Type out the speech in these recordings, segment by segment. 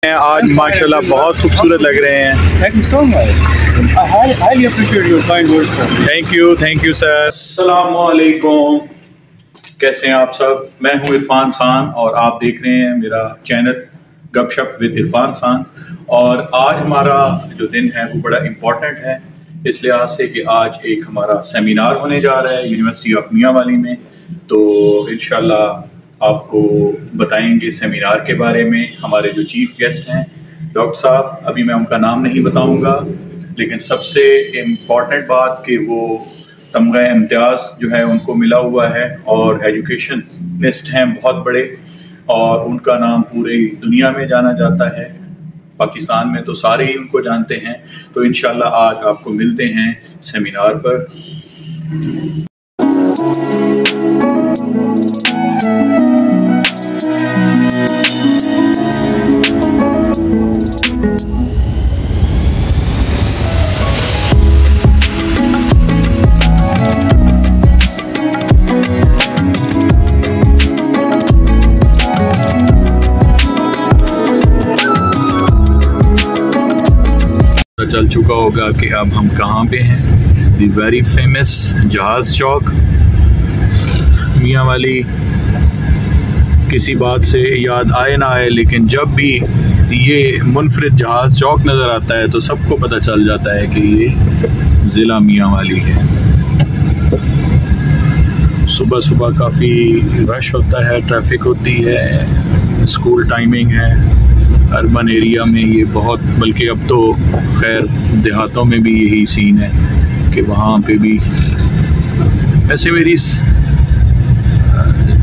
आज माशाल्लाह बहुत खूबसूरत लग रहे हैं। Thank you so much, I highly appreciate your kind words. Thank you sir. अस्सलाम वालेकुम, कैसे हैं आप सब? मैं हूं इरफान खान और आप देख रहे हैं मेरा चैनल गपशप विद इरफान खान। और आज हमारा जो दिन है वो बड़ा इम्पोर्टेंट है इस लिहाज से कि आज एक हमारा सेमिनार होने जा रहा है यूनिवर्सिटी ऑफ मियांवाली में। तो इंशाल्लाह आपको बताएंगे सेमिनार के बारे में। हमारे जो चीफ गेस्ट हैं डॉक्टर साहब, अभी मैं उनका नाम नहीं बताऊंगा, लेकिन सबसे इम्पॉर्टेंट बात कि वो तमगा इम्तियाज़ जो है उनको मिला हुआ है और एजुकेशनिस्ट हैं बहुत बड़े, और उनका नाम पूरी दुनिया में जाना जाता है। पाकिस्तान में तो सारे ही उनको जानते हैं। तो इंशाल्लाह आज आपको मिलते हैं सेमिनार पर। चल चुका होगा कि अब हम कहाँ पे हैं। दी वेरी फेमस जहाज़ चौक मियांवाली। किसी बात से याद आए ना आए, लेकिन जब भी ये मुनफरिद जहाज़ चौक नज़र आता है तो सबको पता चल जाता है कि ये ज़िला मियांवाली है। सुबह सुबह काफ़ी रश होता है, ट्रैफिक होती है, स्कूल टाइमिंग है। अर्बन एरिया में ये बहुत, बल्कि अब तो खैर देहातों में भी यही सीन है कि वहाँ पे भी। ऐसे मेरी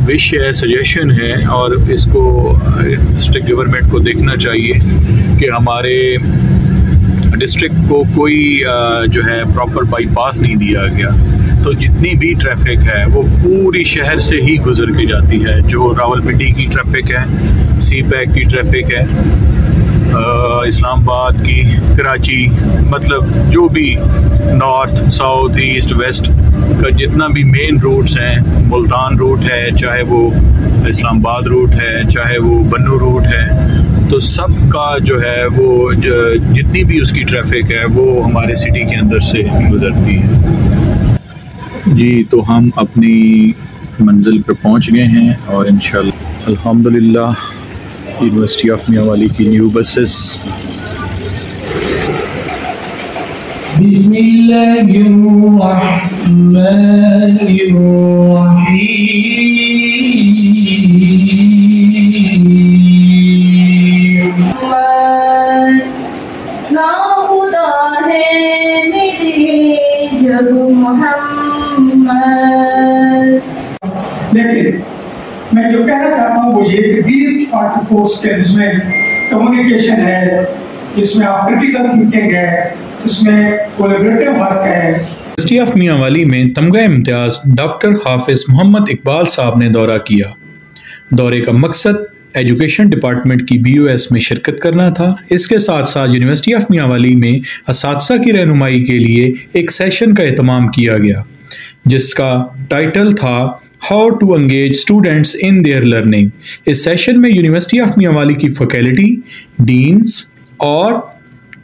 विश है, सजेशन है, और इसको डिस्ट्रिक्ट गवर्नमेंट को देखना चाहिए कि हमारे डिस्ट्रिक्ट को कोई जो है प्रॉपर बाईपास नहीं दिया गया। तो जितनी भी ट्रैफिक है वो पूरी शहर से ही गुजर के जाती है। जो रावलपिंडी की ट्रैफिक है, सी पैक की ट्रैफिक है, इस्लामाबाद की, कराची, मतलब जो भी नॉर्थ साउथ ईस्ट वेस्ट का जितना भी मेन रूट्स हैं, मुल्तान रूट है, चाहे वो इस्लामाबाद रूट है, चाहे वो बन्नू रूट है, तो सब का जो है वो जितनी भी उसकी ट्रैफिक है वो हमारे सिटी के अंदर से गुजरती है। जी, तो हम अपनी मंजिल पर पहुंच गए हैं और इंशाल्लाह अल्हम्दुलिल्लाह यूनिवर्सिटी ऑफ मियांवाली की न्यू बसेस। लेकिन मैं जो कहना चाहता हूँ वो ये कि these 40 कोर्स के जिसमें कम्युनिकेशन है, जिसमें आप क्रिटिकल थिंकिंग है, इसमें कोलैबोरेटिव वर्क है। यूनिवर्सिटी ऑफ मियांवाली में तमगा इम्तियाज़ डॉक्टर हाफिज मोहम्मद इकबाल साहब ने दौरा किया। दौरे का मकसद एजुकेशन डिपार्टमेंट की BOS में शिरकत करना था। इसके साथ साथ यूनिवर्सिटी ऑफ मियांवाली में असातिज़ा की रहनुमाई के लिए एक सेशन का एहतमाम किया गया, जिसका टाइटल था how to engage students in their learning. इस सेशन में यूनिवर्सिटी ऑफ मियांवाली की फैकल्टी, डीन्स और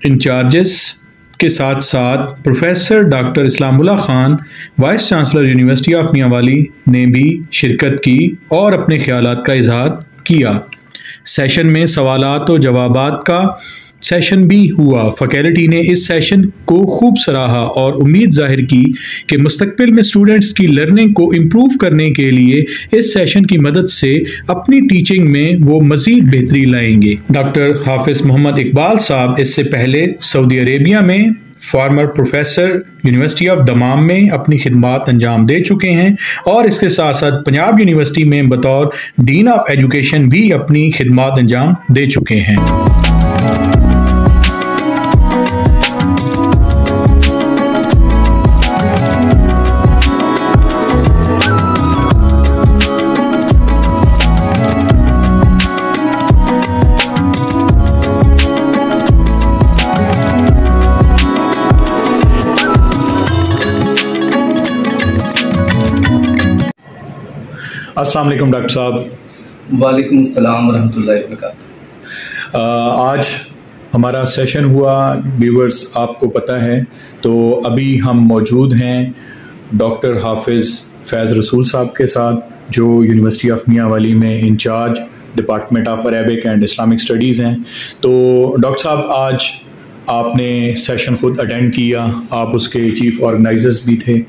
इंचार्जेस के साथ साथ professor doctor Islamullah Khan, vice chancellor university of Mianwali ने भी शिरकत की और अपने ख्यालात का इजहार किया। सेशन में सवालात और जवाबात का सेशन भी हुआ। फैकल्टी ने इस सेशन को खूब सराहा और उम्मीद जाहिर की कि मुस्तकबिल में स्टूडेंट्स की लर्निंग को इम्प्रूव करने के लिए इस सेशन की मदद से अपनी टीचिंग में वो मज़ीद बेहतरी लाएंगे। डॉक्टर हाफिज मोहम्मद इकबाल साहब इससे पहले सऊदी अरेबिया में फॉर्मर प्रोफेसर यूनिवर्सिटी ऑफ दमाम में अपनी खिदमात अंजाम दे चुके हैं और इसके साथ साथ पंजाब यूनिवर्सिटी में बतौर डीन ऑफ एजुकेशन भी अपनी खिदमात अंजाम दे चुके हैं। अस्सलाम वालेकुम डॉक्टर साहब। वालेकुम अस्सलाम वरहमतुल्लाहि वबरकातुहू। आज हमारा सेशन हुआ, व्यूअर्स आपको पता है, तो अभी हम मौजूद हैं डॉक्टर हाफिज़ फैज़ रसूल साहब के साथ, जो यूनिवर्सिटी ऑफ मियांवाली में in charge department of Arabic and Islamic studies हैं। तो डॉक्टर साहब, आज आपने सेशन खुद अटेंड किया, आप उसके चीफ ऑर्गेनाइजर्स भी थे,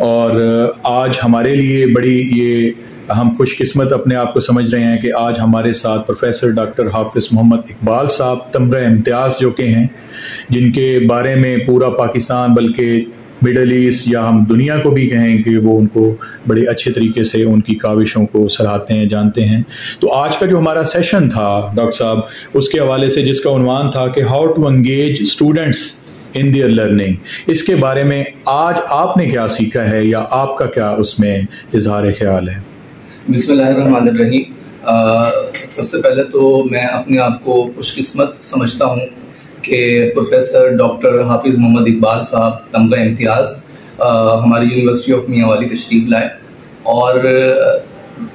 और आज हमारे लिए बड़ी ये हम खुशकिस्मत अपने आप को समझ रहे हैं कि आज हमारे साथ प्रोफेसर डॉक्टर हाफिज़ मोहम्मद इकबाल साहब तमगा इम्तियाज़ जो के हैं, जिनके बारे में पूरा पाकिस्तान बल्कि मिडल ईस्ट या हम दुनिया को भी कहें कि वो उनको बड़े अच्छे तरीके से उनकी काविशों को सराहते हैं, जानते हैं। तो आज का जो हमारा सेशन था डॉक्टर साहब, उसके हवाले से जिसका उन्वान था कि how to engage students in their learning, इसके बारे में आज आपने क्या सीखा है या आपका क्या उसमें इजहार ख्याल है? बिस्मिल्लाहिर्रहमानिर्रहीम। सबसे पहले तो मैं अपने आप को खुशकिस्मत समझता हूँ कि प्रोफेसर डॉक्टर हाफिज़ मोहम्मद इकबाल साहब तमगा इम्तियाज़ हमारी यूनिवर्सिटी ऑफ मियांवाली तशरीफ़ लाए, और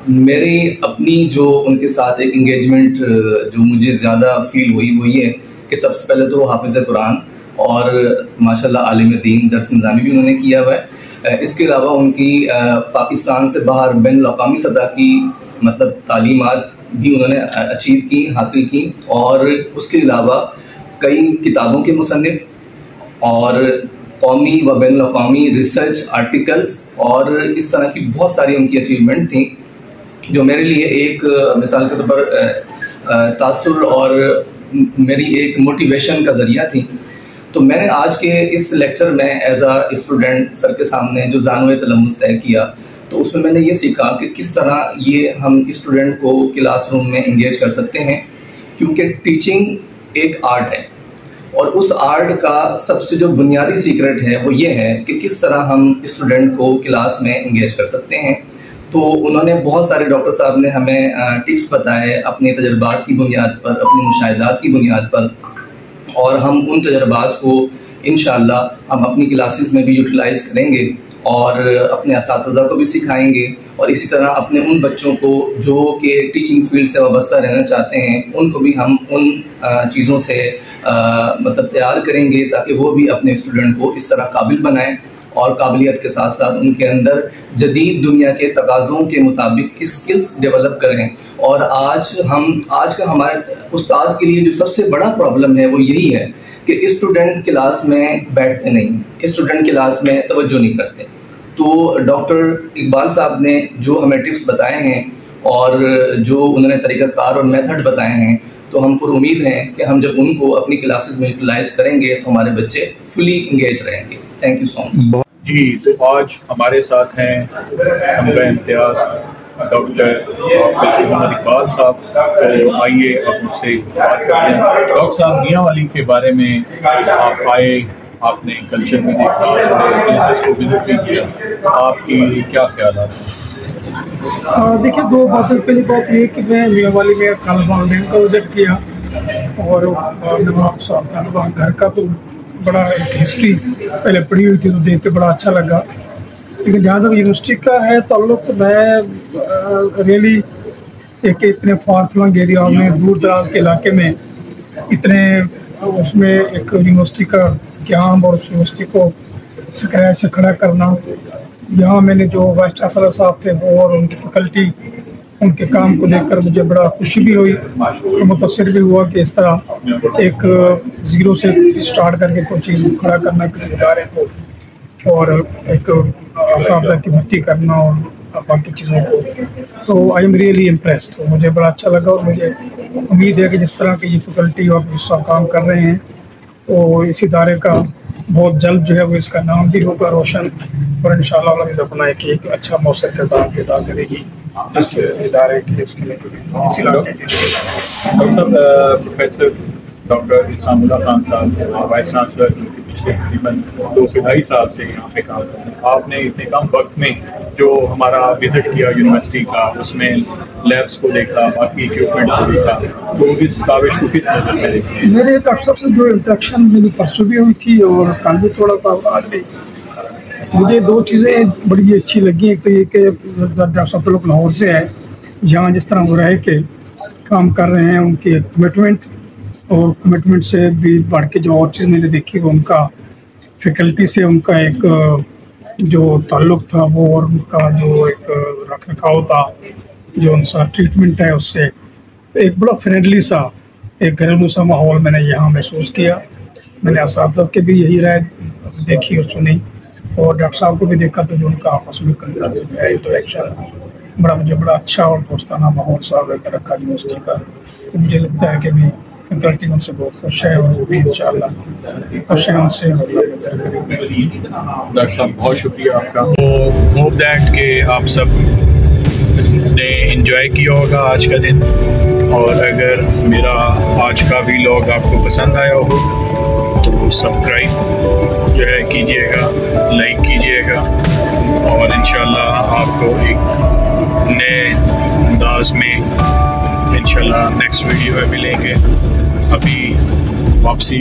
मेरी अपनी जो उनके साथ एक इंगेजमेंट जो मुझे ज़्यादा फील हुई वो ये कि सबसे पहले तो हाफिज़ कुरान और माशाल्लाह आलिम दीन, दर्स निज़ामी भी उन्होंने किया हुआ है। इसके अलावा उनकी पाकिस्तान से बाहर बैनुल-अक़वामी सतह की मतलब तालीमात भी उन्होंने अचीव की, हासिल की, और उसके अलावा कई किताबों के मुसन्निफ और कौमी व बैनुल-अक़वामी रिसर्च आर्टिकल्स और इस तरह की बहुत सारी उनकी अचीवमेंट थी, जो मेरे लिए एक मिसाल के तौर पर तासुर और मेरी एक मोटिवेशन का ज़रिया थी। तो मैंने आज के इस लेक्चर में एज आ स्टूडेंट सर के सामने जो जानवे तलम्मुस तय किया, तो उसमें मैंने ये सीखा कि किस तरह ये हम स्टूडेंट को क्लासरूम में इंगेज कर सकते हैं, क्योंकि टीचिंग एक आर्ट है और उस आर्ट का सबसे जो बुनियादी सीक्रेट है वो ये है कि किस तरह हम स्टूडेंट को क्लास में इंगेज कर सकते हैं। तो उन्होंने बहुत सारे डॉक्टर साहब ने हमें टिप्स बताए अपने तजर्बात की बुनियाद पर, अपने मुशाहिदात की बुनियाद पर, और हम उन तजर्बात को इंशाअल्लाह हम अपनी क्लासेस में भी यूटिलाइज करेंगे और अपने असातिज़ा को भी सिखाएंगे, और इसी तरह अपने उन बच्चों को जो कि टीचिंग फील्ड से वाबस्ता रहना चाहते हैं उनको भी हम उन चीज़ों से मतलब तैयार करेंगे ताकि वो भी अपने स्टूडेंट को इस तरह काबिल बनाएं और काबिलियत के साथ साथ उनके अंदर जदीद दुनिया के तकाज़ों के मुताबिक स्किल्स डेवलप करें। और आज का हमारे उस्ताद के लिए जो सबसे बड़ा प्रॉब्लम है वो यही है कि स्टूडेंट क्लास में बैठते नहीं, स्टूडेंट क्लास में तवज्जो नहीं करते। तो डॉक्टर इकबाल साहब ने जो हमें टिप्स बताए हैं और जो उन्होंने तरीक़ाकार और मेथड बताए हैं, तो हम पर उम्मीद हैं कि हम जब उनको अपनी क्लासेस में यूटिलाइज करेंगे तो हमारे बच्चे फुली इंगेज रहेंगे। Thank you so much. जी, तो आज हमारे साथ हैं तमगा इम्तियाज़ डॉक्टर हाफिज़ मोहम्मद इकबाल साहब। तो आइए अब उनसे बात करते हैं। डॉक्टर साहब, मियांवाली के बारे में आप आए, आपने कल्चर भी देखा, प्लेसेस को विजिट भी किया, आपकी क्या ख्याल है? देखिए, दो बातें। पहली बात ये कि मैं मियांवाली में कालाबाग डैम का विज़िट किया, और नवाब साहब कालाबाग घर का तो बड़ा एक हिस्ट्री पहले पढ़ी हुई थी तो देख के बड़ा अच्छा लगा। लेकिन जहाँ तक यूनिवर्सिटी का है ताल्लुक़, तो मैं रियली एक इतने फार फ्लंग एरिया में, दूर दराज के इलाके में इतने उसमें एक यूनिवर्सिटी का क्याम और उस यूनिवर्सिटी को स्क्रैच से खड़ा करना, यहाँ मैंने जो वाइस चांसलर साहब थे वो और उनकी फैकल्टी, उनके काम को देखकर मुझे बड़ा खुशी भी हुई और मुतासिर भी हुआ कि इस तरह एक ज़ीरो से स्टार्ट करके कोई चीज़ खड़ा करना किसी इदारे को, और एक असातिज़ा की भर्ती करना और बाकी चीज़ों को। तो आई एम रियली इम्प्रेस्ड, मुझे बड़ा अच्छा लगा, और मुझे उम्मीद है कि जिस तरह की ये फैकल्टी और सब काम कर रहे हैं तो इस इदारे का बहुत जल्द जो है वो इसका नाम भी होगा रोशन, और इंशाअल्लाह अपना एक अच्छा मौसर किरदार भी अदा करेगी इस इदारे के इस इलाके के लिए। Doctor professor doctor Islamullah Khan साहब वाइस चांसलर पिछले तकरीबन 2 से 2.5 साल से यहाँ पे काम कर रहे हैं। आपने इतने कम वक्त में जो हमारा विजिट किया यूनिवर्सिटी का, उसमें लैब्स को देखा, बाकी इक्विपमेंट को देखा, तो इस काविश को किस नज़र से देखते हैं? मेरे डॉक्टर साहब से जो इंटरेक्शन मेरी परसों भी हुई थी और कल भी थोड़ा सा आज भी, मुझे 2 चीज़ें बड़ी अच्छी लगी। एक तो ये कि डॉक्टर साहब लोग लाहौर से हैं, यहाँ जिस तरह वो रह के काम कर रहे हैं, उनकी कमिटमेंट और कमिटमेंट से भी बढ़ के जो और चीज़ मैंने देखी वो उनका फैकल्टी से उनका एक जो ताल्लुक़ था वो, और उनका जो एक रख रखाव था, जो उनका ट्रीटमेंट है, उससे एक बड़ा फ्रेंडली सा एक घरेलू सा माहौल मैंने यहाँ महसूस किया। मैंने असातिज़ा के भी यही राय देखी और सुनी, और डॉक्टर साहब को भी देखा तो जो उनका आपस में है इंटरेक्शन मुझे बड़ा अच्छा और दोस्ताना माहौल सा रखा यूनिवर्सिटी का। तो मुझे लगता है कि भी फैकल्टी उनसे बहुत खुश है, और वो भी इंशाल्लाह खुश है उनसे, और बेहतर करेंगे। डॉक्टर साहब बहुत शुक्रिया आपका। तो होप दैट कि आप सब ने एंजॉय किया होगा आज का दिन, और अगर मेरा आज का व्लॉग आपको पसंद आया हो तो सब्सक्राइब जो है कीजिएगा, लाइक कीजिएगा, और इंशाल्लाह आपको एक नए अंदाज में इंशाल्लाह नेक्स्ट वीडियो में मिलेंगे। अभी वापसी